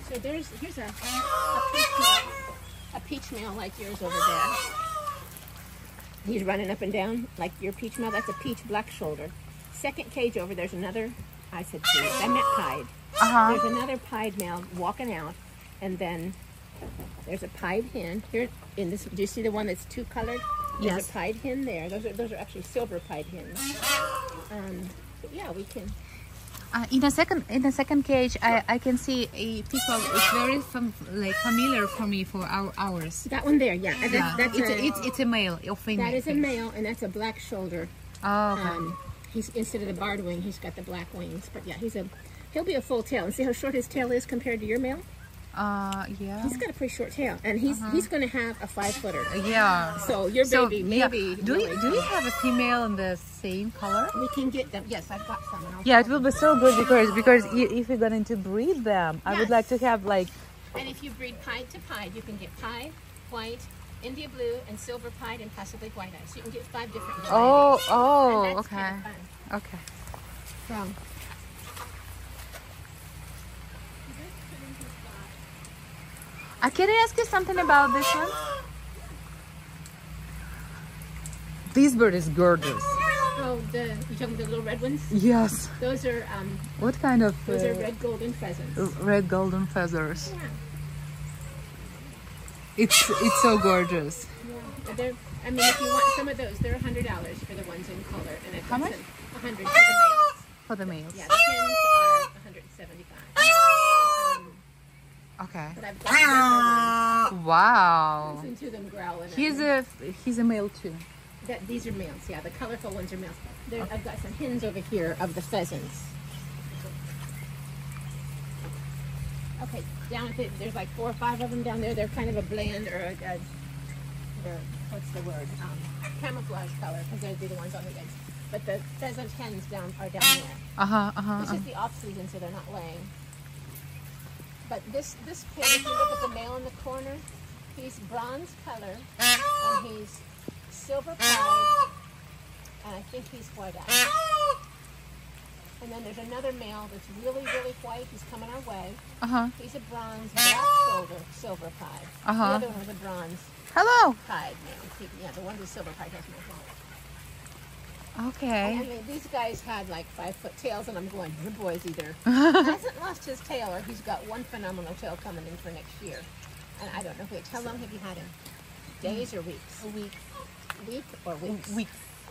So here's a peach male like yours over there. He's running up and down like your peach male. That's a peach black shoulder. Second cage over, there's another, I said peach, I meant pied. There's another pied male walking out, and then there's a pied hen. Here in this, do you see the one that's two colored? There's a pied hen there. Those are actually silver pied hens. But yeah, we can. In the second cage, I can see a peacock. It's very familiar for me for ours. That one there, yeah. It's a male or female. That is a male, and that's a black shoulder. Oh, okay. He's instead of the barred wing, he's got the black wings. But yeah, he'll be a full tail. And see how short his tail is compared to your male? Yeah. He's got a pretty short tail, and he's going to have a 5-footer. Yeah. So your baby maybe. Do we have a female in the same color? We can get them. Yes, I've got some. Yeah, it will be so good because if we're going to breed them, I would like to have like. And if you breed pied to pied, you can get pied, white, India blue, and silver pied, and possibly white eyes. So you can get 5 different varieties. Oh, okay. Kind of Okay. From. Can I ask you something about this one? This bird is gorgeous. Oh, you talking about the little red ones? Yes. Those are what kind of? Those are red golden pheasants. Red golden feathers. Yeah. It's so gorgeous. Yeah. I mean, if you want some of those, they're $100 for the ones in color, and how much? 100 for the males. For the males. Yeah, the hens are 175. Okay. But I've got wow. listen to them growling. He's a male too. These are males. Yeah, the colorful ones are males. I've got some hens over here of the pheasants. Okay, down at there's like 4 or 5 of them down there. They're kind of a blend or what's the word? Camouflage color, because they'd be the ones on the eggs. But the pheasant hens are down there. This is the off season, so they're not laying. But this pig, if you look at the male in the corner, he's bronze color, and he's silver pied, and I think he's white-eyed. And then there's another male that's really, really white. He's coming our way. He's a bronze, black shoulder, silver pied. The other one was a bronze pied male. Yeah, the one with silver pied has more white. Okay. I mean, these guys had like 5-foot tails, and I'm going, your boy's either hasn't lost his tail, or he's got one phenomenal tail coming in for next year. And I don't know which. How long have you had him? Days or weeks? A week. Week or weeks?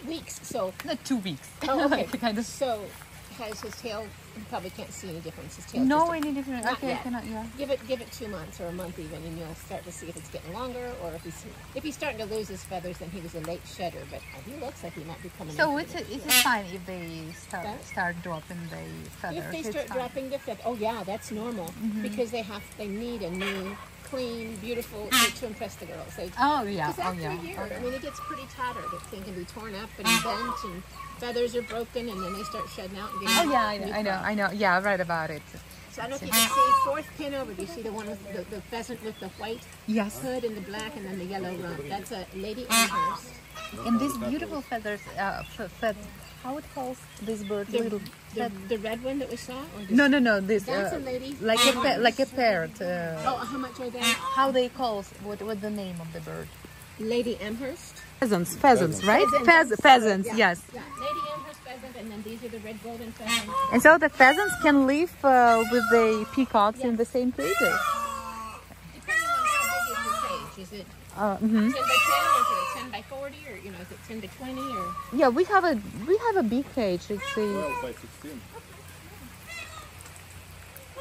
Weeks. So not 2 weeks. Oh, okay. Kind of. So has his tail? You probably can't see any difference. His tail. No, any difference. Okay, yet. I cannot. Yeah. Give it 2 months or a month even, and you'll start to see if it's getting longer, or if he's starting to lose his feathers, then he was a late shedder. But he looks like he might be coming. So it's fine if they start dropping the feathers. If they start dropping the feathers, oh yeah, that's normal because they need a new, clean, beautiful to impress the girls. After a year, I mean, it gets pretty tattered. It can be torn up and bent, and feathers are broken, and then they start shedding out. And I know. Yeah, right about it. So I don't know if you can see 4th pin over. Do you see the one with the pheasant with the white hood and the black and then the yellow rump? That's a Lady Amherst. And these beautiful feathers, how it calls this bird? The red one that we saw? No. This that's a lady. Like a parrot. How much are they? How they call? What the name of the bird? Lady Amherst. Pheasants, right? Pheasants, yes. Yeah, Lady Amherst pheasant, and then these are the red golden pheasants. And so the pheasants can live with the peacocks in the same cages. Depending on how big is your cage, is it 10 by 10, or is it 10 by 40, or is it 10 to 20, or? Yeah, we have a big cage. It's a 12 by 16. You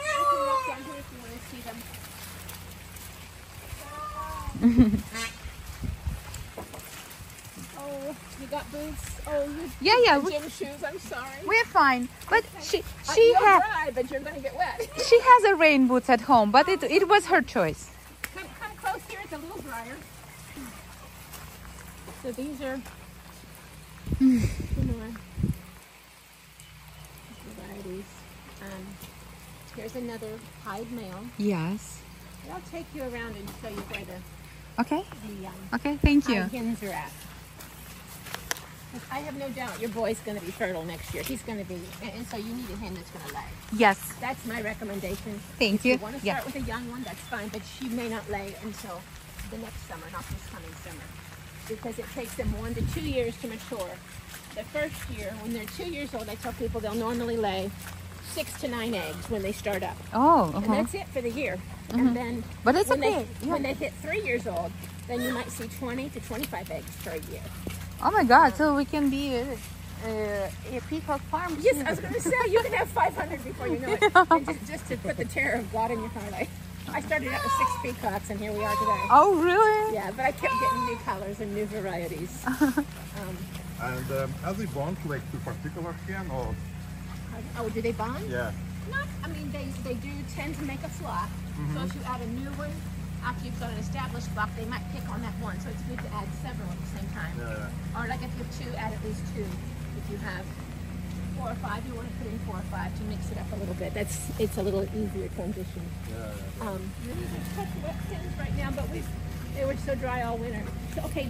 can walk down here if you want to see them. Oh, you got boots? Oh, yeah. Gym shoes. I'm sorry. We're fine, but she you'll has dry, but you're gonna get wet. she has a rain boots at home, but it was her choice. Come close here. It's a little drier. So these are more varieties. Here's another pied male. Yes. I'll take you around and show you where Okay. Okay. Thank you. pied hens are at. I have no doubt your boy's going to be fertile next year. He's going to be, and so you need a hen that's going to lay. Yes. That's my recommendation. Thank If you. you want to start with a young one, that's fine, but she may not lay until the next summer, not this coming summer, because it takes them 1 to 2 years to mature. The first year, when they're 2 years old, I tell people they'll normally lay 6 to 9 eggs when they start up. Oh, And that's it for the year. And then but it's when, okay. when they hit 3 years old, then you might see 20 to 25 eggs per year. Oh my God! So we can be a peacock farm. Yes, too. I was going to say, you can have 500 before you know it. And just to put the terror of God in your heart. I started out with 6 peacocks, and here we are today. Oh really? Yeah, but I kept getting new colors and new varieties. And are they born like to particular hen or? Oh, do they bond? Yeah. Not, I mean, they do tend to make a flock. So if you add a new one, after you've got an established flock, they might pick on that one. So it's good to add several at the same time. Yeah. Or like if you have 2, add at least 2. If you have 4 or 5, you want to put in 4 or 5 to mix it up a little bit. It's a little easier transition. Yeah. These are such wet pins right now, but they were so dry all winter. So, okay,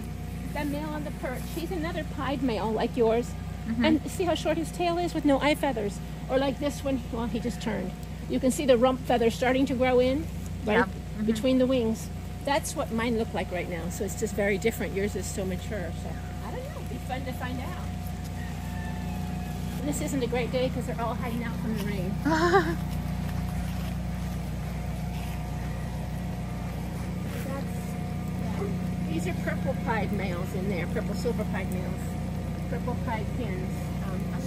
that male on the perch, he's another pied male like yours. And see how short his tail is with no eye feathers? Or like this one, well, he just turned. You can see the rump feathers starting to grow in, right, between the wings. That's what mine look like right now. So it's just very different. Yours is so mature. So I don't know. It'd be fun to find out. And this isn't a great day because they're all hiding out from the rain. These are purple pied males in there. Purple silver pied males. Purple pied pins.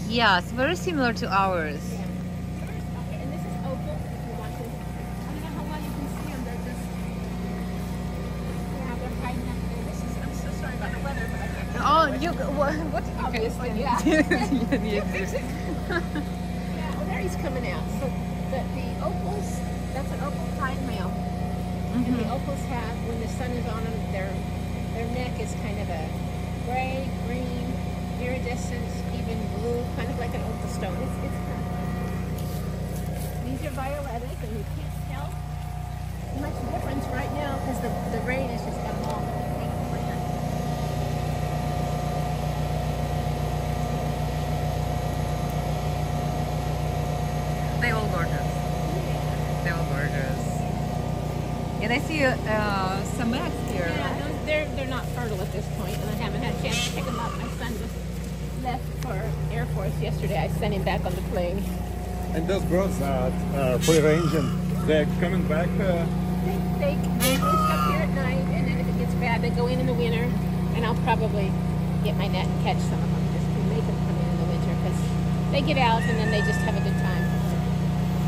Yes, very similar to ours. Yeah. Okay, and this is opal if you want to. I don't know how well you can see them. They're just, yeah, they're hiding up there. I'm so sorry about the weather, but I can't. Oh, what? Obviously, yeah. Yeah, well, there he's coming out. So the opals, that's an opal pied male. And the opals have, when the sun is on them, their neck is kind of a gray, green, iridescent, even blue, kind of like an opal stone. It's kind of fun. These are violetic, and you can't tell much difference right now because the rain has just got them all pink bland. They all gorgeous. They all gorgeous. And I see some eggs here. Yeah, they're not fertile at this point, and I haven't had a chance to pick them up. My son just left for Air Force yesterday. I sent him back on the plane. And those birds are free range and they're coming back. They roost up here at night, and then if it gets bad, they go in the winter, and I'll probably get my net and catch some of them just to make them come in the winter because they get out and then they just have a good time.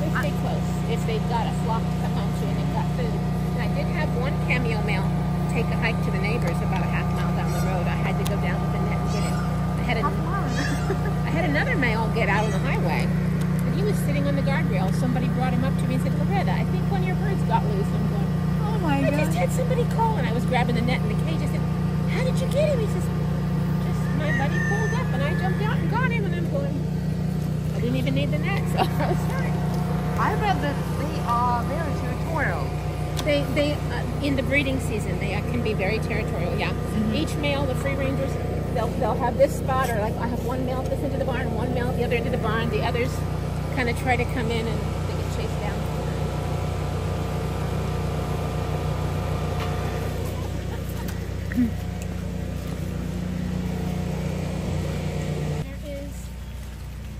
They stay close if they've got a flock to come home to and they've got food. And I did have one cameo male take a hike to the neighbors about a half mile down the road. I had to go down with the net and get it. I had another male get out on the highway, and he was sitting on the guardrail. Somebody brought him up to me and said, "Loretta, I think one of your birds got loose." I'm going, Oh my I God. just had somebody call, and I was grabbing the net in the cage. I said, "How did you get him?" He says, "Just my buddy pulled up, and I jumped out and got him." And I'm going, I didn't even need the net, so I was fine. I read that they are very territorial. They in the breeding season, they can be very territorial. Yeah, each male, the free rangers, they'll have this spot, or like I have one male at this end of the barn, and one male at the other end of the barn. The others kind of try to come in, and they get chased down.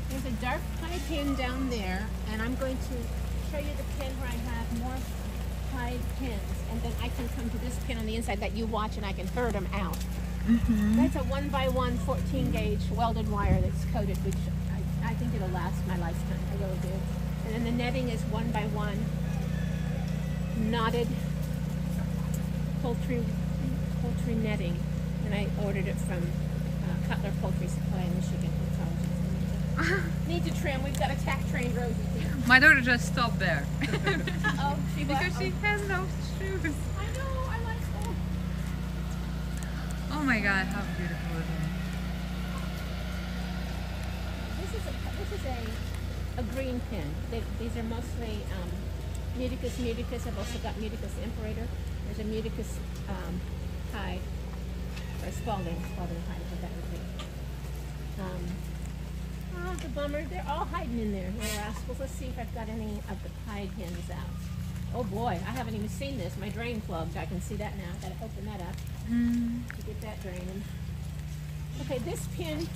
There's a dark pied hen down there, and I'm going to show you the pen where I have more pied hens, and then I can come to this pen on the inside that you watch, and I can herd them out. That's a 1x1 14 gauge welded wire that's coated, which I think it'll last my lifetime. I really do. And then the netting is 1x1 knotted poultry netting, and I ordered it from Cutler Poultry Supply in Michigan. Need to trim. We've got a tack trained Rosie here. My daughter just stopped there Uh-oh. because she has no shoes. I know. I like them. Oh my God, how beautiful is This is a green pin. These are mostly Muticus muticus. I've also got Muticus imperator. There's a Muticus hide, or Spalding hide, what that would be. Oh, the bummer. They're all hiding in there, little rascals. Let's see if I've got any of the pied hens out. Oh boy, I haven't even seen this. My drain plugged. I can see that now. Gotta open that up to get that draining. Okay, this pen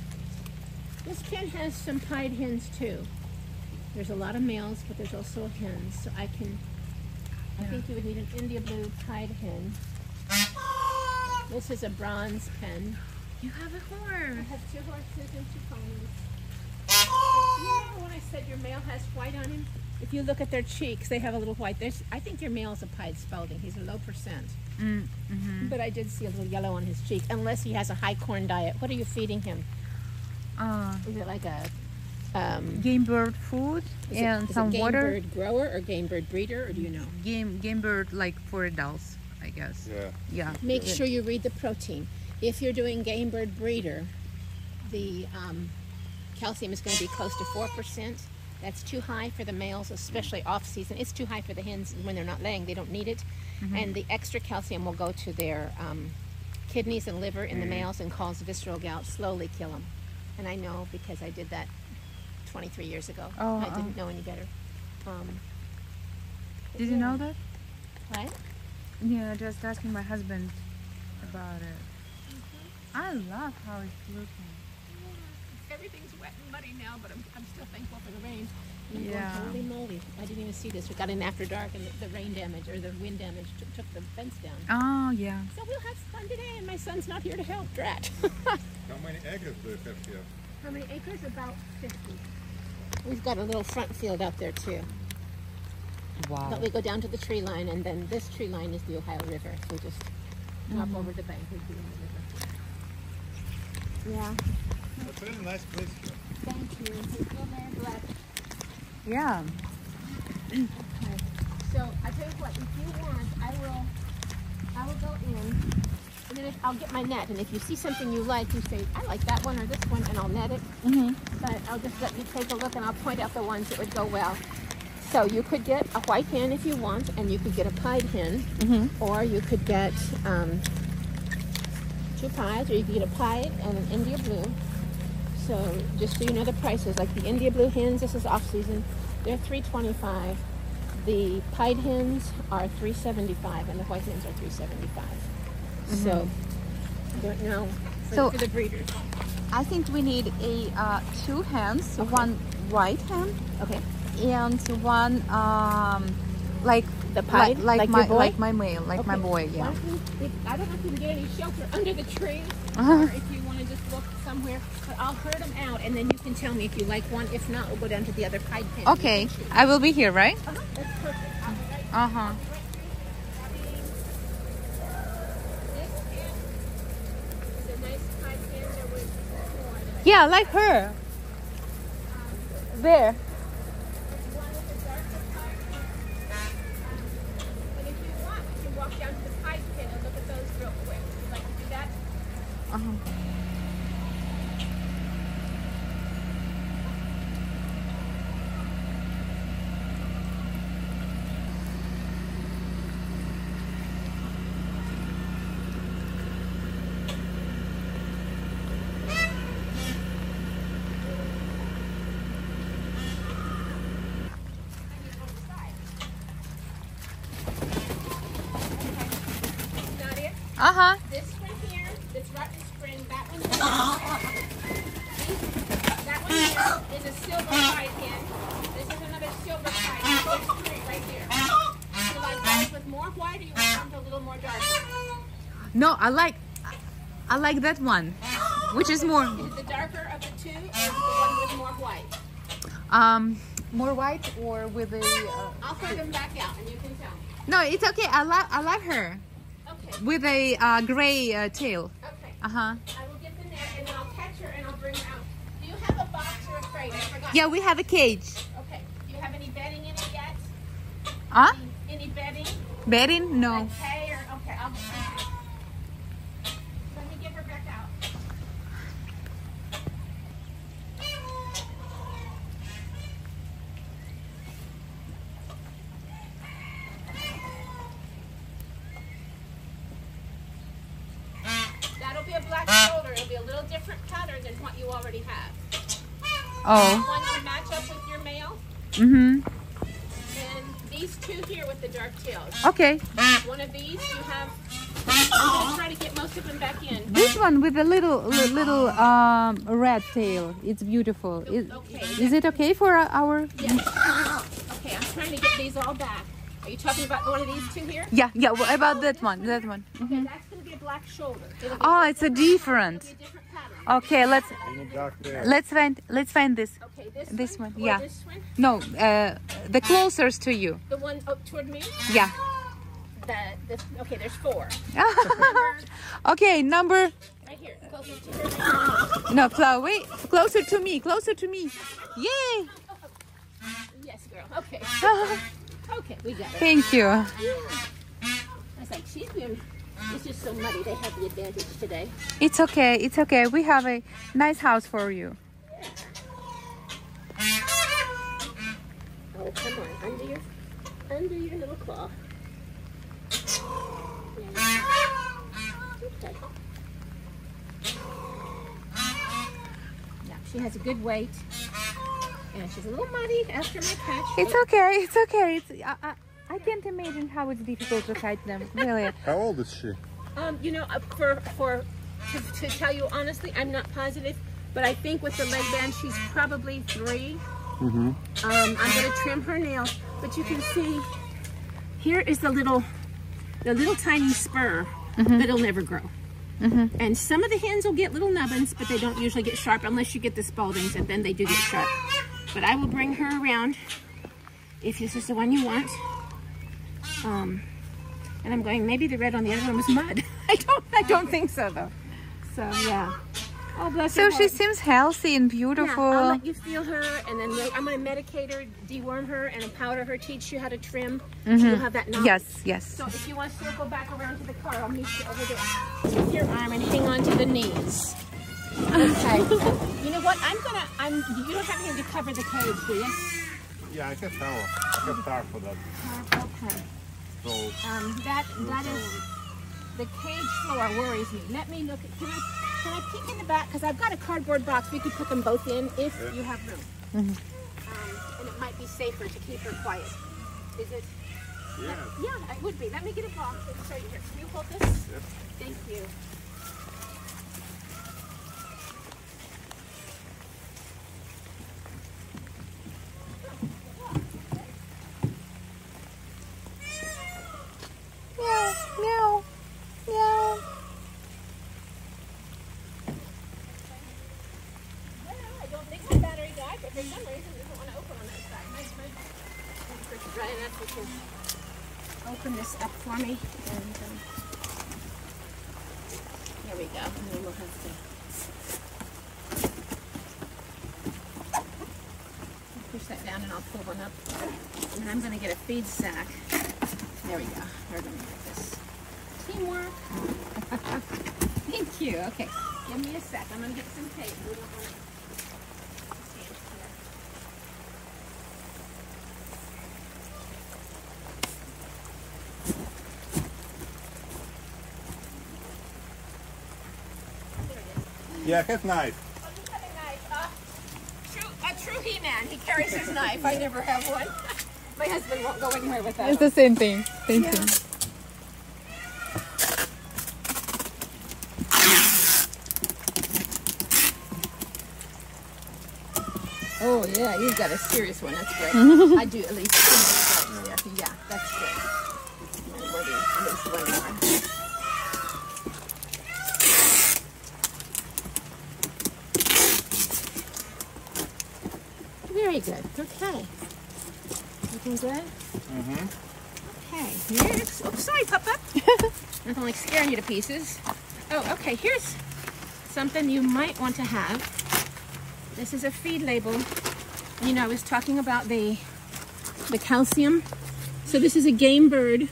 has some pied hens too. There's a lot of males, but there's also hens. So I think you would need an India blue pied hen. This is a bronze pen. You have a horse. I have 2 horses and 2 ponies. You remember when I said your male has white on him? If you look at their cheeks, they have a little white. I think your male is a pied spalding. He's a low percent. But I did see a little yellow on his cheek, unless he has a high corn diet. What are you feeding him? Is it like a Game bird food and some water. Game bird grower or game bird breeder, or do you know? Game bird like for adults, I guess. Yeah. Make sure you read the protein. If you're doing game bird breeder, the calcium is going to be close to 4%. That's too high for the males, especially off season. It's too high for the hens when they're not laying. They don't need it. And the extra calcium will go to their kidneys and liver in the males and cause visceral gout, slowly kill them. And I know because I did that 23 years ago. I didn't know any better. Did you know that? What? Yeah, just asking my husband about it. I love how it's looking. Everything's wet and muddy now, but I'm still thankful for the rain. Yeah. Holy moly. I didn't even see this. We got in after dark and the rain damage or the wind damage took the fence down. Oh, yeah. So we'll have fun today, and my son's not here to help. Drat. How many acres do you have here? How many acres? About 50. We've got a little front field out there too. Wow. But we go down to the tree line, and then this tree line is the Ohio River. So we just hop over the bank and be in the river. Yeah. It's a really nice place here. Thank you. We feel very blessed. Yeah. Okay. So I tell you what, if you want, I will go in, and then I'll get my net. And if you see something you like, you say, I like that one or this one, and I'll net it. But I'll just let you take a look, and I'll point out the ones that would go well. So you could get a white hen if you want, and you could get a pied hen, or you could get 2 pies, or you could get a pied and an India blue. So just so you know the prices, like the India blue hens, this is off season, they're $3.25. The pied hens are $3.75, and the white hens are $3.75. So I don't know for the breeders. I think we need a 2 hens, one white hen, and one like the pied, like your boy? my male, my boy. Yeah. I don't know if you can get any shelter under the tree, or if you want to just look somewhere. But I'll herd them out, and then you can tell me if you like one. If not, we'll go down to the other pied pen. Okay, I will be here, right? That's perfect. It's a nice pied pen. There was 4. Yeah, I like her. There. One with a darker pied pen. And if you want, you can walk down to the pied pen and look at those real quick. Would you like to do that? This one here, that's rotten spring, that one here, that one here is a silver pied hen. This is another silver pied hen. There's 3 right here. Do you like those with more white, or you want them a little more dark? No, I like that one. Which is more? Is it the darker of the 2, or is it the one with more white? More white or with a? I'll throw them back out, and you can tell me. No, it's okay. I like her. Okay. With a gray tail. Okay. Uh-huh. I will get the net, and then I'll catch her, and I'll bring her out. Do you have a box or a crate? I forgot. Yeah, we have a cage. Okay. Do you have any bedding in it yet? Huh? Any bedding? Bedding? No. Like hay or okay? Let me get her back out. That'll be a black shoulder. It'll be a little little different pattern than what you already have. Oh. One to match up with your male. Mm-hmm. And these two here with the dark tails. Okay. One of these you have. I'm going to try to get most of them back in. This one with a little red tail. It's beautiful. Is it okay for our? Yes. Okay, I'm trying to get these all back. Are you talking about one of these two here? Yeah. Yeah. What about that one? That one. Okay, that's going to be a black shoulder. Oh, it's a different. It'll be a different pattern. Okay, let's find this. Okay, This one. Or Yeah. this one? No, the closest to you. The one up toward me? Yeah. Okay, there's 4. Okay, number. Right here, closest to her. No, wait, closer to me. Closer to me. Yay! Yes, girl. Okay. Okay, we got it. Thank you. I was like, she's been. This is so muddy. They have the advantage today. It's okay. It's okay. We have a nice house for you. Oh, come on, under your little claw. Okay. Yeah, she has a good weight. And she's a little muddy after my catch. It's okay. It's okay. I can't imagine how it's difficult to catch them. Really. How old is she? You know, to tell you honestly, I'm not positive, but I think with the leg band, she's probably 3. Mm-hmm. I'm going to trim her nails, but you can see here is the little tiny spur that'll never grow. And some of the hens will get little nubbins, but they don't usually get sharp unless you get the Spaldings, and then they do get sharp. But I will bring her around if this is the one you want. And I'm going, maybe the red on the other one was mud. I don't think so though. So yeah. Oh, bless So her she heart. seems healthy and beautiful. Yeah, I'll let you feel her, and then I'm going to medicate her, deworm her, and powder her, teach you how to trim. So you'll have that knowledge. Yes. So if you want to circle back around to the car, I'll meet you over there. Take your arm and hang on to the knees. Okay. You know what? You don't have anything to cover the cage, do you? Yeah, I can tell. I can start for that. Okay. So That is the cage floor worries me. Let me look. Can I peek in the back? Because I've got a cardboard box. We could put them both in if you have room. And it might be safer to keep her quiet. Is it? yeah. Yeah, it would be. Let me get a box and show you here. Can you hold this? Yep. Thank you. Meow, meow, meow. I don't think my battery died, but for some reason it doesn't want to open on that side. My dry enough, you can open this up for me. And here we go. And then we'll have to push that down, and I'll pull one up. And then I'm going to get a feed sack. There we go. We're going to get this. Teamwork. Thank you. Okay. Give me a sec. I'm going to get some tape. We don't want to stand here. There it is. Yeah, his knife. Oh, you have a knife. A true He-Man. He carries his knife. I never have one. My husband won't go anywhere with that. It's the same thing. Same thing. Oh yeah, you've got a serious one. That's great. I do at least two more right there. Yeah, that's good. Maybe at least one more. Very good. Okay. Looking good? Okay. Next. Oops, sorry, Papa. Nothing like scaring you to pieces. Oh, okay. Here's something you might want to have. This is a feed label. You know, I was talking about the calcium. So this is a game bird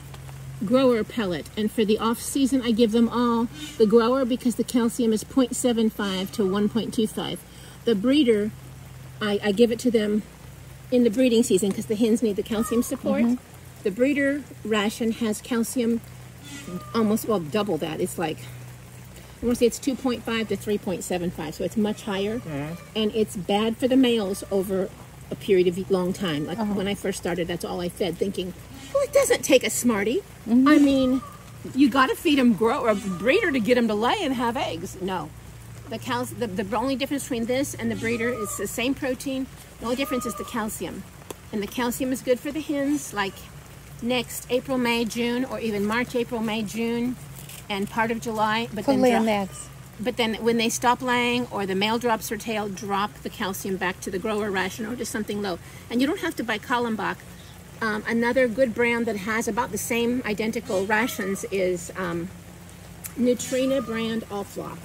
grower pellet. And for the off season, I give them all the grower because the calcium is 0.75 to 1.25. The breeder, I give it to them in the breeding season because the hens need the calcium support. The breeder ration has calcium almost, well, double that. It's like I want to say it's 2.5 to 3.75, so it's much higher. And it's bad for the males over a period of long time. Like when I first started, that's all I fed, thinking, well, it doesn't take a smartie. I mean, you got to feed them a breeder to get them to lay and have eggs. No. The only difference between this and the breeder is the same protein. The only difference is the calcium. And the calcium is good for the hens, like next April, May, June, or even March, April, May, June, and part of July. But For laying eggs. But then when they stop laying or the male drops her tail, drop the calcium back to the grower ration or just something low. And you don't have to buy Kallenbach. Another good brand that has about the same identical rations is Nutrina brand All-Flock.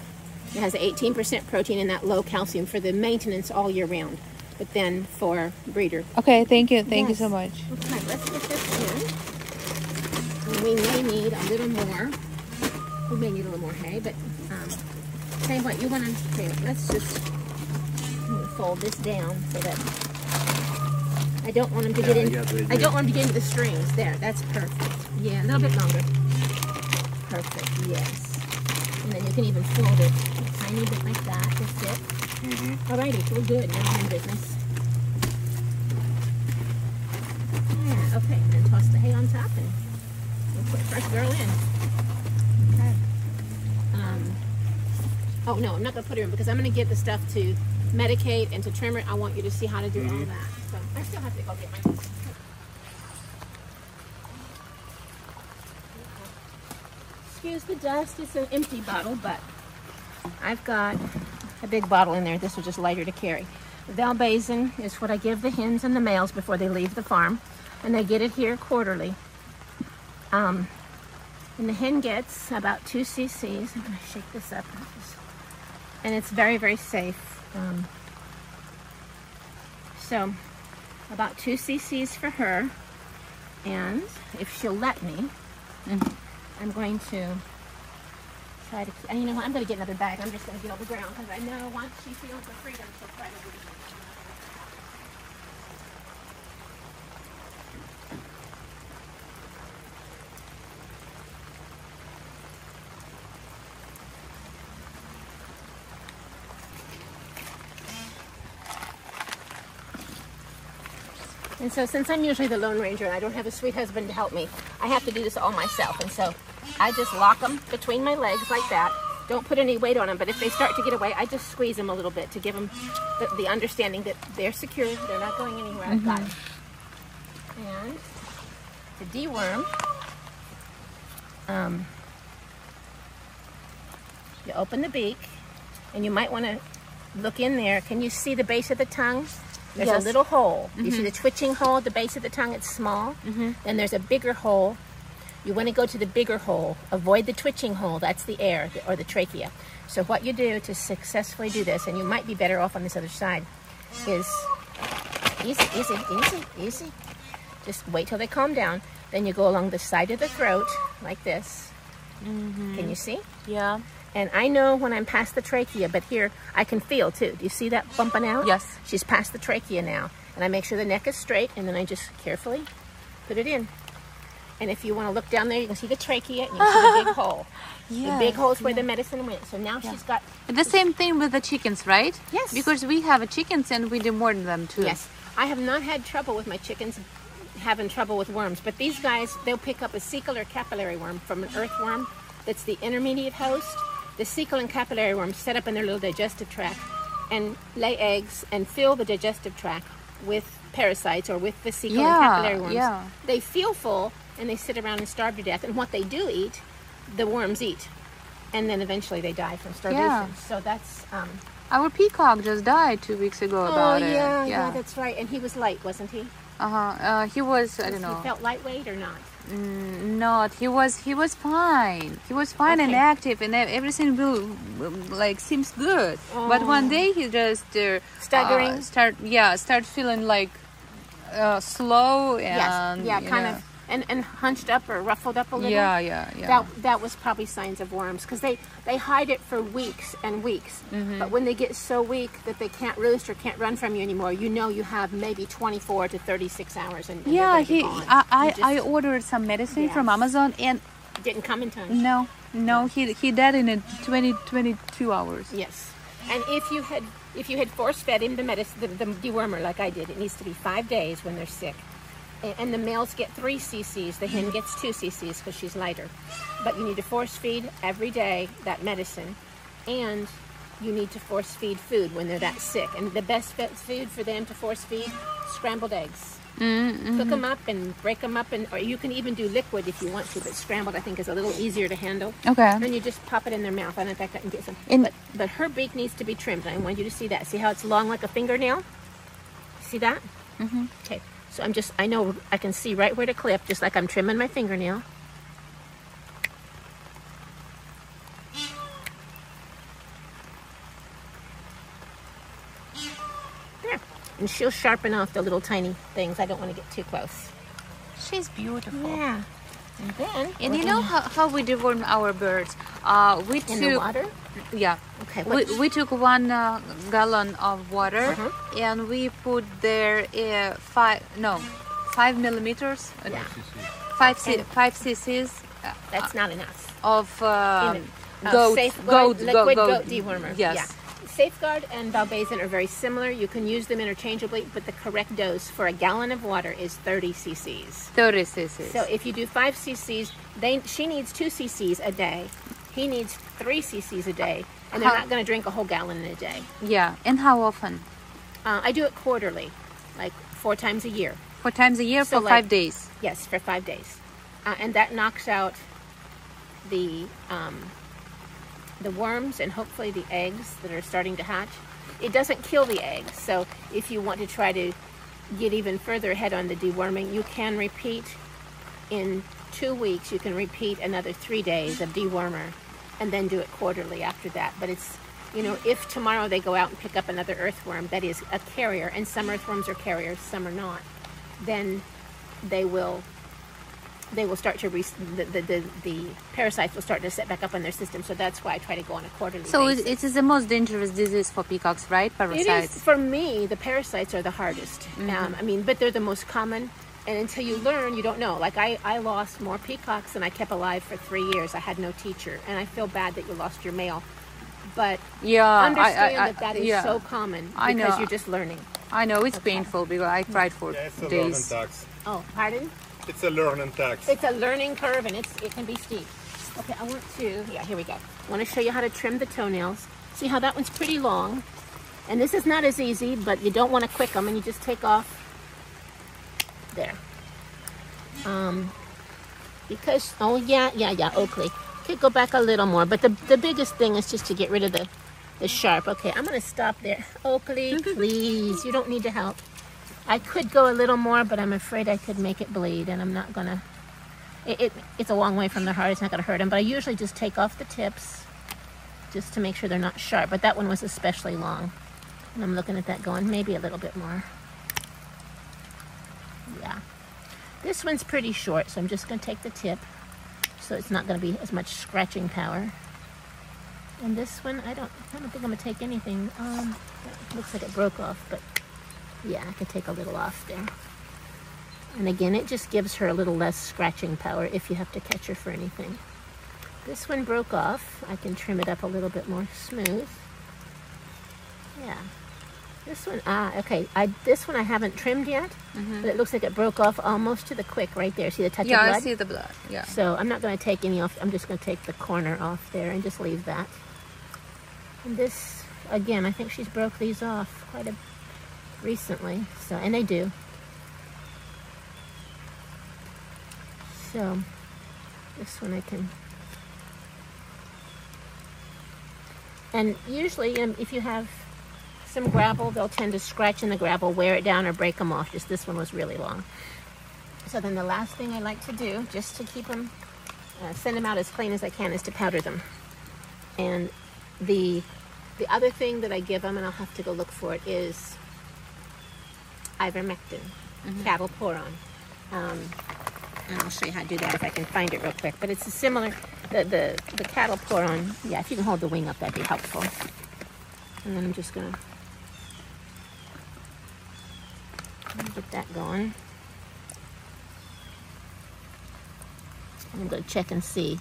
It has 18% protein and that low calcium for the maintenance all year round. But then for breeder. Okay, thank you. Thank you so much. Okay, let's get this in. And we may need a little more. We may need a little more hay, but tell you what, you want to, okay, let's just fold this down so that I don't want them to get in. I don't want them to get into the strings. There, that's perfect. Yeah, a little bit longer. Perfect, yes. And then you can even fold it a tiny bit like that to fit. Alrighty, we're good. Now we're in business. Yeah, okay, and then toss the hay on top and we'll put fresh girl in. Okay. Oh no, I'm not gonna put her in because I'm gonna get the stuff to medicate and to trim her. I want you to see how to do all that. So I still have to go get my. Excuse the dust. It's an empty bottle, but I've got a big bottle in there. This was just lighter to carry. Valbazen is what I give the hens and the males before they leave the farm, and they get it here quarterly. And the hen gets about 2 cc's. I'm going to shake this up. And it's very, very safe. So about 2 cc's for her. And if she'll let me, I'm going to try to, and you know what, I'm going to get another bag. I'm just going to get on the ground because I know once she feels the freedom, she'll try to leave. And so since I'm usually the Lone Ranger and I don't have a sweet husband to help me, I have to do this all myself. And so I just lock them between my legs like that. Don't put any weight on them, but if they start to get away, I just squeeze them a little bit to give them the understanding that they're secure, they're not going anywhere. I've got it. And to deworm, you open the beak, and you might want to look in there. Can you see the base of the tongue? There's a little hole. You see the twitching hole at the base of the tongue? It's small. Then there's a bigger hole. You want to go to the bigger hole. Avoid the twitching hole. That's the air or the trachea. So what you do to successfully do this, and you might be better off on this other side, is easy, easy, easy, easy. Just wait till they calm down. Then you go along the side of the throat like this. Can you see? Yeah. And I know when I'm past the trachea, but here I can feel too. Do you see that bumping out? Yes. She's past the trachea now. And I make sure the neck is straight, and then I just carefully put it in. And if you want to look down there, you can see the trachea and you see the big hole. The big hole is where the medicine went. So now she's got... The same thing with the chickens, right? Yes. Because we have chickens and we deworm them too. Yes. I have not had trouble with my chickens having trouble with worms, but these guys, they'll pick up a cecal or capillary worm from an earthworm that's the intermediate host. The cecal and capillary worms set up in their little digestive tract and lay eggs and fill the digestive tract with parasites or with the cecal and capillary worms. Yeah. They feel full and they sit around and starve to death. And what they do eat, the worms eat. And then eventually they die from starvation. Yeah. So that's... Our peacock just died 2 weeks ago about it. Yeah, that's right. And he was light, wasn't he? He was, I don't know. He felt lightweight or not? Not. He was fine. He was fine and active, and everything will seems good. But one day he just staggering. Start feeling like slow and kind of and hunched up or ruffled up a little. Yeah. That was probably signs of worms because they hide it for weeks and weeks. But when they get so weak that they can't roost or can't run from you anymore, you know you have maybe 24 to 36 hours. And I ordered some medicine from Amazon and didn't come in time. No, No, he died in 22 hours. Yes. And if you had force fed him the medicine, the dewormer like I did, it needs to be 5 days when they're sick. And the males get 3 cc's, the hen gets 2 cc's because she's lighter. But you need to force feed every day that medicine, and you need to force feed food when they're that sick. And the best food for them to force feed, scrambled eggs. Cook them up and break them up, or you can even do liquid if you want to, but scrambled I think is a little easier to handle. Okay. And you just pop it in their mouth. In fact, I can get some. And but her beak needs to be trimmed. I want you to see that. See how it's long like a fingernail? See that? Okay. So I know I can see right where to clip, just like I'm trimming my fingernail. There. And she'll sharpen off the little tiny things. I don't want to get too close. she's beautiful. Yeah. And then... And you know how we deworm our birds? In the water? Yeah. Okay. We took 1 gallon of water and we put there 5 millimeters, Yeah. 5 cc's That's not enough. of Liquid goat goat dewormer. Yes. Yeah. Safeguard and Valbazen are very similar. You can use them interchangeably, but the correct dose for a gallon of water is 30 cc's. 30 cc's. So if you do 5 cc's, she needs 2 cc's a day. He needs 3 cc's a day, and they're not going to drink a whole gallon in a day. Yeah. And how often? I do it quarterly, like 4 times a year. 4 times a year So for 5 days. Yes, for 5 days. And that knocks out the worms and hopefully the eggs that are starting to hatch. It doesn't kill the eggs, so if you want to try to get even further ahead on the deworming, you can repeat in 2 weeks. You can repeat another 3 days of dewormer and then do it quarterly after that. But it's, if tomorrow they go out and pick up another earthworm that is a carrier, and some earthworms are carriers, some are not, then they will start to the parasites will start to set back up in their system. So that's why I try to go on a quarterly basis. It is the most dangerous disease for peacocks, right? Parasites. It is. For me, the parasites are the hardest. But they're the most common. And until you learn, you don't know. Like I lost more peacocks than I kept alive for 3 years. I had no teacher, and I feel bad that you lost your male. But understand that is so common because you're just learning. I know it's painful because I cried for days. Oh, pardon? It's a learning tax. It's a learning curve, and it can be steep. Okay, I want to, here we go. I want to show you how to trim the toenails. See how that one's pretty long? And this is not as easy, but you don't want to quick them, and you just take off there. Because, Oakley. Okay, go back a little more, but the biggest thing is just to get rid of the sharp. Okay, I'm going to stop there. Oakley, please, you don't need to help. I could go a little more, but I'm afraid I could make it bleed, and I'm not gonna. It's a long way from the heart. It's not gonna hurt him, but I usually just take off the tips just to make sure they're not sharp. But that one was especially long, and I'm looking at that going maybe a little bit more. Yeah, this one's pretty short, so I'm just gonna take the tip, so it's not gonna be as much scratching power. And this one, I don't think I'm gonna take anything. It looks like it broke off, but. Yeah, I could take a little off there. And again, it just gives her a little less scratching power if you have to catch her for anything. This one broke off. I can trim it up a little bit more smooth. Yeah. This one, okay. This one I haven't trimmed yet, but it looks like it broke off almost to the quick right there. See the touch of blood? Yeah, I see the blood, yeah. So I'm not going to take any off. I'm just going to take the corner off there and just leave that. And this, again, I think she's broke these off quite a recently, and they do. So this one I can, and usually if you have some gravel, they'll tend to scratch in the gravel, wear it down, or break them off. Just this one was really long. So then the last thing I like to do, just to keep them, send them out as clean as I can, is to powder them. And the other thing that I give them, and I'll have to go look for it, is ivermectin, cattle poron. And I'll show you how to do that if I can find it real quick. But it's a similar, the cattle poron. Yeah, if you can hold the wing up, that'd be helpful. And then I'm just gonna get that going. I'm gonna check and see.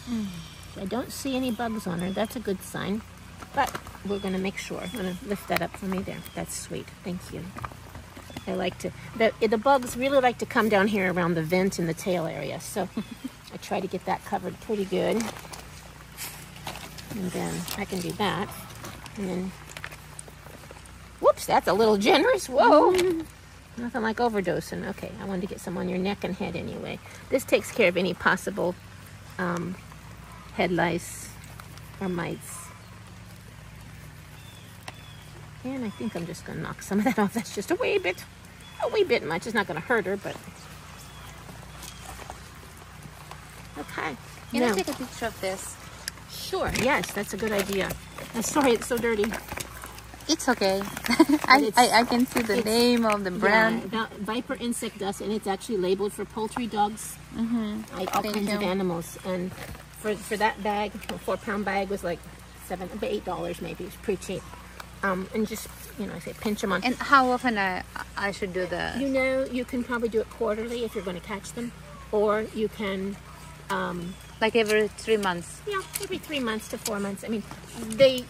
I don't see any bugs on her. That's a good sign. But we're going to make sure. I'm going to lift that up for me there. That's sweet. Thank you. I like to... The bugs really like to come down here around the vent in the tail area. So I try to get that covered pretty good. And then I can do that. And then... Whoops, that's a little generous. Whoa. Nothing like overdosing. Okay, I wanted to get some on your neck and head anyway. This takes care of any possible head lice or mites. And I think I'm just going to knock some of that off. That's just a wee bit much. It's not going to hurt her, but... Okay. Can I take a picture of this? Sure, yes, that's a good idea. I'm sorry it's so dirty. It's okay. I can see the name of the brand. Yeah, Viper insect dust, and it's actually labeled for poultry, dogs, all kinds of animals. And for that bag, a 4-pound bag was like $8 maybe. It's pretty cheap. And just, I say pinch them on. And how often I should do the... You can probably do it quarterly if you're going to catch them, or you can... like every 3 months. Yeah, every 3 months to 4 months. I mean, they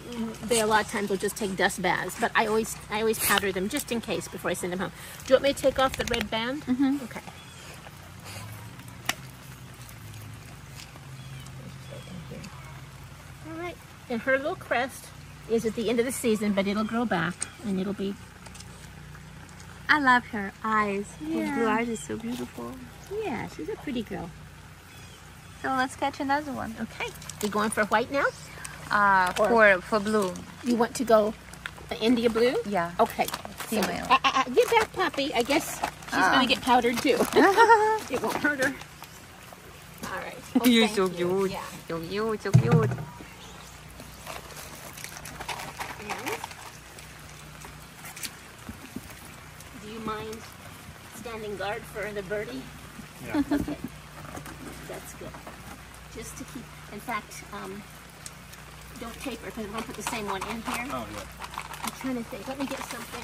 a lot of times will just take dust baths, but I always powder them just in case before I send them home. Do you want me to take off the red band? Okay. All right. And her little crest is at the end of the season, but it'll grow back and it'll be... I love her eyes. Yeah. Her blue eyes is so beautiful. Yeah, she's a pretty girl. So let's catch another one. Okay. You going for white now? For blue. You want to go India blue? Yeah. Okay. Female. So, get back, puppy. I guess she's going to get powdered too. It won't hurt her. All right. Oh, You're so thank you. cute. Yeah. So cute, so cute. Do you mind standing guard for the birdie? Yeah. Okay. That's good. Just to keep, in fact, don't tape her because we're going to put the same one in here. Oh, yeah. I'm trying to think. Let me get something.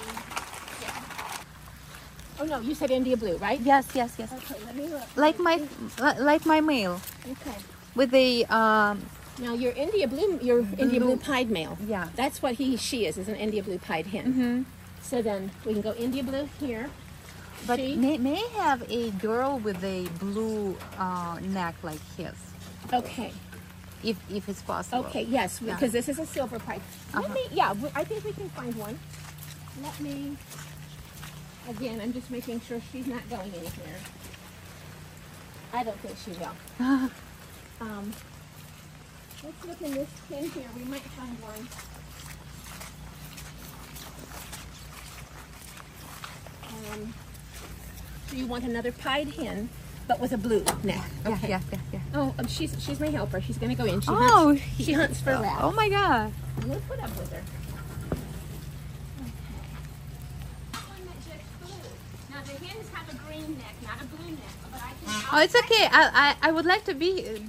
Yeah. Oh no, you said India blue, right? Yes. Okay, let me look. Like my male. Okay. With the Now your India blue pied male. Yeah. That's what she is an India blue pied hen. So then we can go India blue here. but may have a girl with a blue neck like his. Okay. If it's possible. Okay, yes, because this is a silver pipe. I think we can find one. Let me, again, I'm just making sure she's not going anywhere. I don't think she will. Let's look in this tin here. We might find one. So you want another pied hen, but with a blue neck. Okay. Yeah. Oh, she's my helper. She's gonna go in. She hunts for rats. Oh my God. I'm gonna put up with her. Now the hens have a green neck, not a blue neck, but I can. Oh, it's okay. I would like to be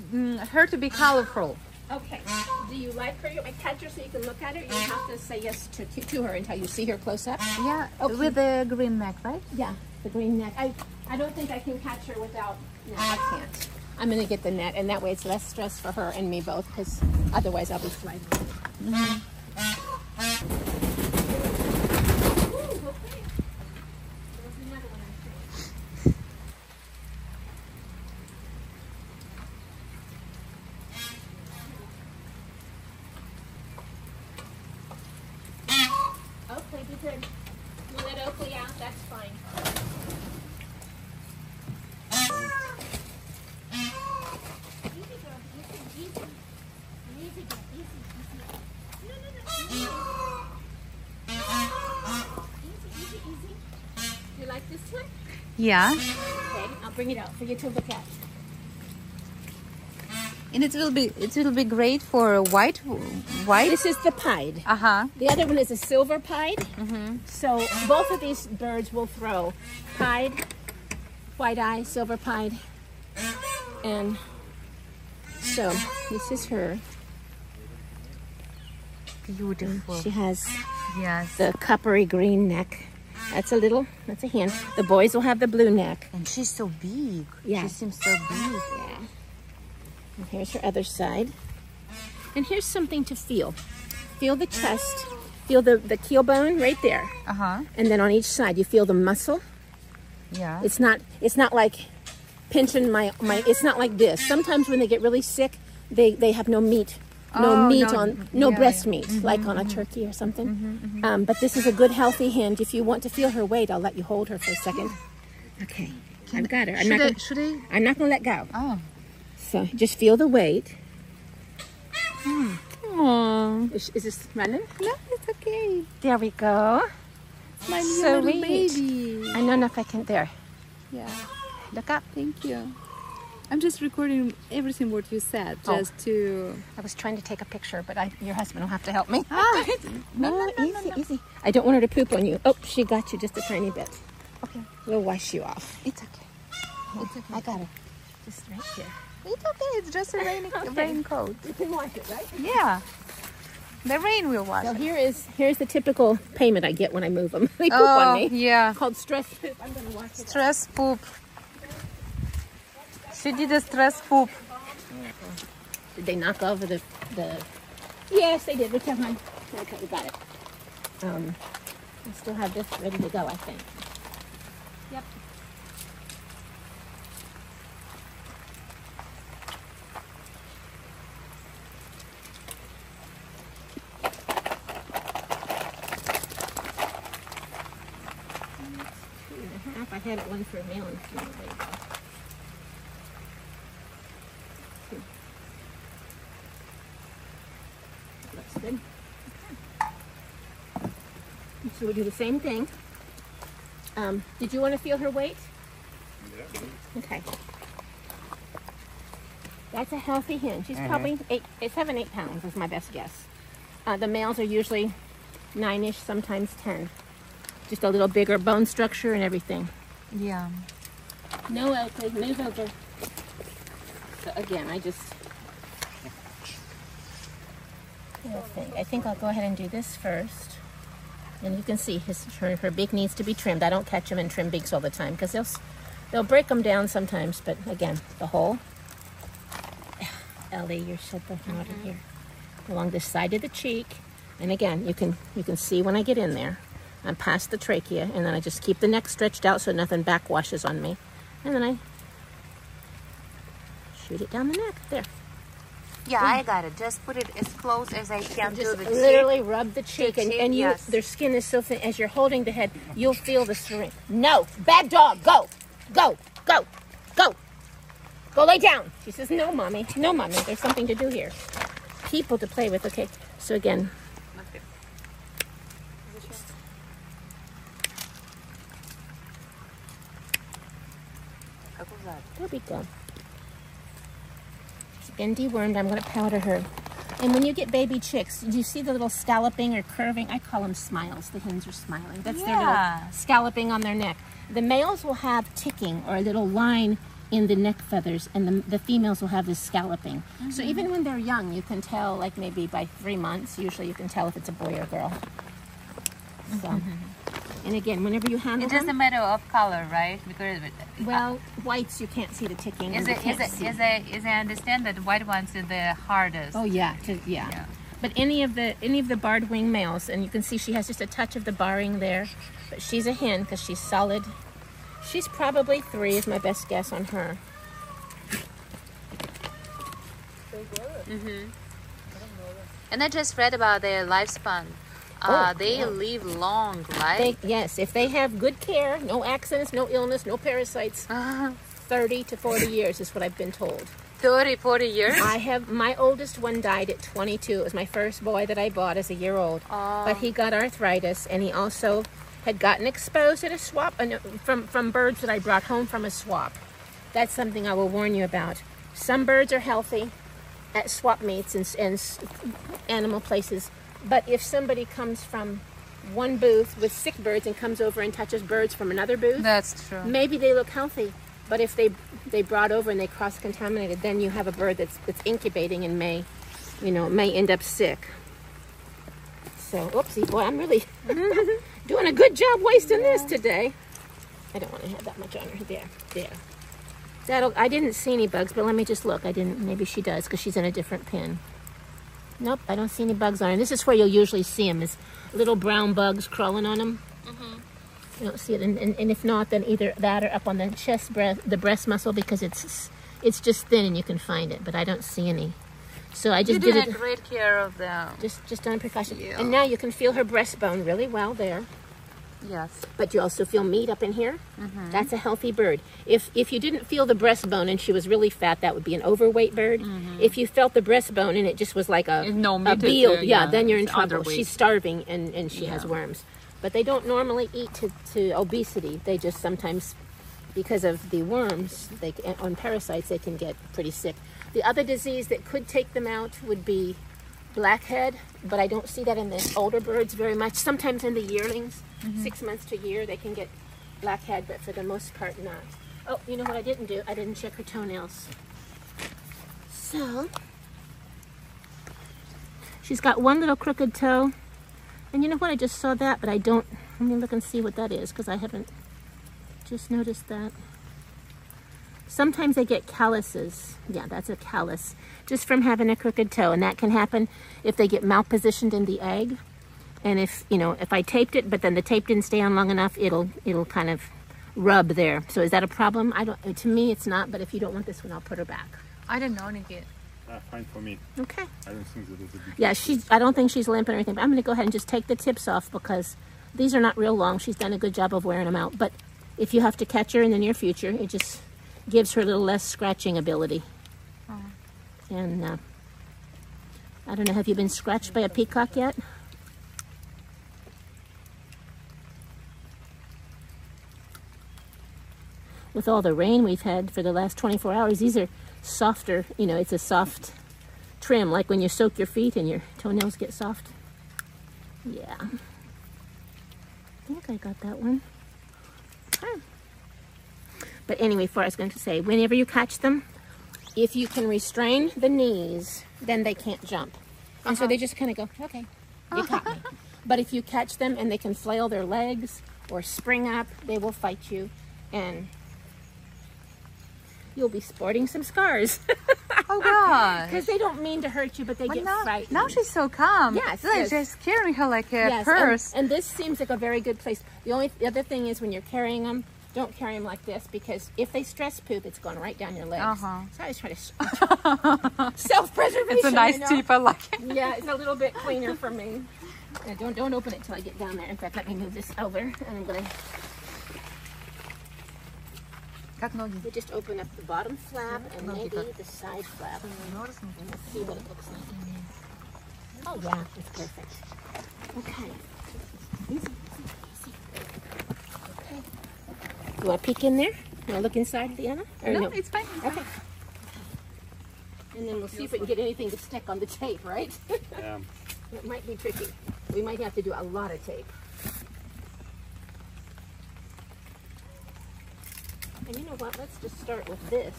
her to be colorful. Okay. Do you like her? You want me to catch her so you can look at her? You have to say yes to her until you see her close up. Yeah. Okay. With the green neck, right? Yeah, the green net. I don't think I can catch her without. No, I can't. I'm gonna get the net, and that way it's less stress for her and me both, because otherwise I'll be sliding. Ooh, okay. There's another one I'm sure. Okay, be good. You let Oakley out, that's fine. Easy, girl. Easy. Easy, girl. Easy. No. Easy. You like this one? Yeah. Okay, I'll bring it out for you to look at. And it will be great for white. This is the pied. The other one is a silver pied. So both of these birds will throw pied, white eye, silver pied, and so this is her. Beautiful. She has Yes. the coppery green neck. That's a hen. The boys will have the blue neck. And she's so big. Yeah. She seems so big. Yeah. And here's her other side. And here's something to feel. Feel the chest. Feel the keel bone right there. And then on each side, you feel the muscle. Yeah. It's not like pinching my it's not like this. Sometimes when they get really sick, they have no meat. No breast meat, like on a turkey or something. But this is a good, healthy hen. If you want to feel her weight, I'll let you hold her for a second. Okay, I've got her. I'm not gonna let go. Oh. So just feel the weight. Aww. Is this running? No, it's okay. There we go. My little baby. I don't know if I can. There. Yeah. Look up. Thank you. I'm just recording everything what you said, just to... I was trying to take a picture, but your husband will have to help me. No, Easy. I don't want her to poop on you. Oh, she got you just a tiny bit. Okay. We'll wash you off. It's okay. It's okay. I got her. Just right here. It's okay. It's just a raincoat. You can wash it, right? Yeah. The rain will wash So it. here's the typical payment I get when I move them. They poop on me. Yeah. It's called stress poop. I'm going to wash it. Stress poop. She did a stress poop. Did they knock over the... Yes, they did. Which have mine? Okay, we got it. I still have this ready to go, I think. Yep. I had it one for a male and female. There you go. Looks good. Okay. So we do the same thing. Did you want to feel her weight? Yeah. Okay. That's a healthy hen. She's probably 7, 8 pounds is my best guess. The males are usually 9-ish, sometimes 10. Just a little bigger bone structure and everything. Yeah. No, Oakley, move over. So again, I think I'll go ahead and do this first. And you can see her beak needs to be trimmed. I don't catch them and trim beaks all the time because they'll break them down sometimes. But again, the whole. Ellie, you're so water here. Along this side of the cheek, and again, you can see when I get in there. I'm past the trachea, and then I just keep the neck stretched out so nothing backwashes on me. And then I shoot it down the neck. There. Yeah, I got it. Just put it as close as I can to the cheek. Literally rub the cheek, and yes. Their skin is so thin. As you're holding the head, you'll feel the syringe. No, bad dog, go, go, go, go. Go lay down. She says, no, mommy. No, mommy. There's something to do here. People to play with. Okay, so again. There we go. She's been dewormed. I'm going to powder her. And when you get baby chicks, do you see the little scalloping or curving? I call them smiles. The hens are smiling. That's their little scalloping on their neck. The males will have ticking or a little line in the neck feathers, and the females will have this scalloping. So even when they're young, you can tell, like maybe by 3 months, usually you can tell if it's a boy or girl. So. And again, whenever you handle them, it doesn't matter of color, right? Because well, whites you can't see the ticking. Is I understand that white ones are the hardest. Oh yeah, yeah. But any of the barred wing males, and you can see she has just a touch of the barring there, but she's a hen because she's solid. She's probably 3 is my best guess on her. And I just read about their lifespan. They live long, right? Yes, if they have good care, no accidents, no illness, no parasites, 30 to 40 years is what I've been told. 30, 40 years? My oldest one died at 22. It was my first boy that I bought as a year old. But he got arthritis, and he also had gotten exposed at a swap from birds that I brought home from a swap. That's something I will warn you about. Some birds are healthy at swap meets and animal places. But if somebody comes from one booth with sick birds and comes over and touches birds from another booth, that's true. Maybe they look healthy. But if they brought over and they cross-contaminated, then you have a bird that's incubating and may end up sick. So, oopsie, boy, I'm really doing a good job wasting this today. I don't want to have that much on her. There. I didn't see any bugs, but let me just look. I didn't, maybe she does because she's in a different pin. Nope, I don't see any bugs on her. This is where you'll usually see them, is little brown bugs crawling on them. You don't see it, and if not, then either that or up on the chest, the breast muscle, because it's just thin and you can find it, but I don't see any. So I just did a great care of them. Just on precaution. Yeah. And now you can feel her breastbone really well there. Yes. But you also feel meat up in here. That's a healthy bird. If you didn't feel the breastbone and she was really fat, that would be an overweight bird. If you felt the breastbone and it just was like a beal, then you're in trouble. She's starving and she has worms. But they don't normally eat to obesity. They just sometimes, because of the worms, on parasites, they can get pretty sick. The other disease that could take them out would be blackhead, but I don't see that in the older birds very much. Sometimes in the yearlings, 6 months to a year, they can get blackhead, but for the most part, not. Oh, you know what I didn't do? I didn't check her toenails. So, she's got one little crooked toe. And you know what? I just saw that, but I don't. Let me look and see what that is, because I haven't just noticed that. Sometimes they get calluses. Yeah, that's a callus, just from having a crooked toe, and that can happen if they get malpositioned in the egg. And if I taped it, but then the tape didn't stay on long enough, it'll kind of rub there. So is that a problem? To me, it's not. But if you don't want this one, I'll put her back. I don't know, Nikki. Fine for me. Okay. I don't think that it's a big Yeah, I don't think she's limping or anything, but I'm going to go ahead and just take the tips off because these are not real long. She's done a good job of wearing them out. But if you have to catch her in the near future, it just gives her a little less scratching ability. And I don't know, have you been scratched by a peacock yet? With all the rain we've had for the last 24 hours, these are softer, it's a soft trim, like when you soak your feet and your toenails get soft. Yeah. I think I got that one. Okay. But anyway, I was going to say, whenever you catch them, if you can restrain the knees, then they can't jump. And so they just kind of go, okay, you caught me. But if you catch them and they can flail their legs or spring up, they will fight you. And you'll be sporting some scars. Oh gosh. Because they don't mean to hurt you, but they get frightened. Now she's so calm. Yes. Like just carrying her like a purse. And this seems like a very good place. The other thing is when you're carrying them, don't carry them like this, because if they stress poop, it's going right down your legs. So I always try to self-preservation. It's a nice tip, I like it. Yeah, it's a little bit cleaner for me. Don't open it till I get down there. In fact, let me move this over, and I'm gonna. We just open up the bottom flap and maybe the side flap. And let's see what it looks like. Oh yeah, it's perfect. Okay. Okay. You want to peek in there? You want to look inside, Leanna? No, it's fine. Okay. And then we'll see if we can get anything to stick on the tape, right? Yeah. It might be tricky. We might have to do a lot of tape. And you know what? Let's just start with this,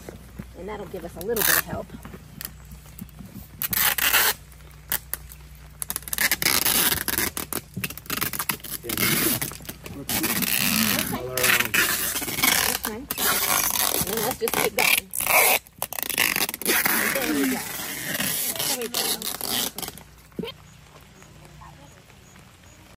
and that'll give us a little bit of help. All around. Okay. And let's just keep going. There we go. There we go.